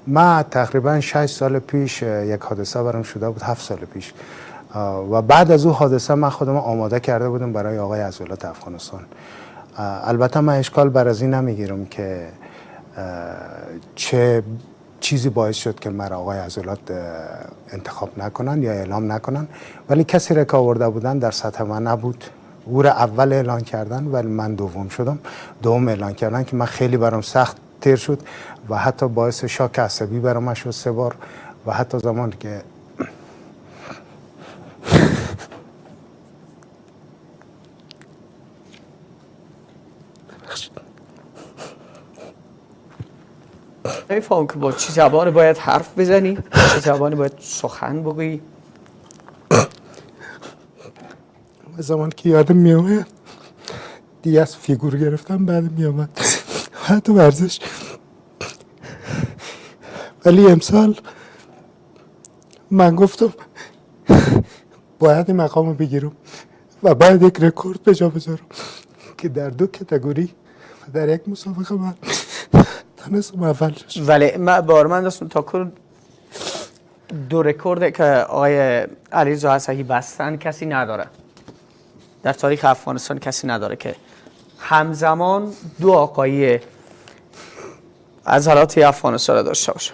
من تقریبا 6 سال پیش یک حادثه برام شده بود، 7 سال پیش، و بعد از اون حادثه من خودم آماده کرده بودم برای آقای عزالت افغانستان. البته من اشکال بر از این نمیگیرم که چه چیزی باعث شد که مرا آقای عزالت انتخاب نکنن یا اعلام نکنن، ولی کسی را که آورده بودن در سطح من نبود. او را اول اعلان کردن ولی من دوم شدم. دوم اعلان کردن که من خیلی برام سخت تیر شد و حتی باعث شاک عصبی برام شد 3 بار، و حتی زمان که نمیفهم که با چه زبانی باید حرف بزنی، چه زبانی باید سخن بگویی. زمان که یادم میومد دیگه از فیگور گرفتم بعد میومد حتی ورزش. ولی امسال من گفتم باید این مقام بگیرم و باید یک رکورد به جا بذارم که در 2 کاتگوری و در یک مسابقه من تونستم اول شدم. ولی من بارمند هستم تا کنون 2 رکورد که آقای علیرضا اصحی بستن کسی نداره در تاریخ افغانستان، کسی نداره که همزمان 2 آقایی عضلات افغانستان را داشته باشه.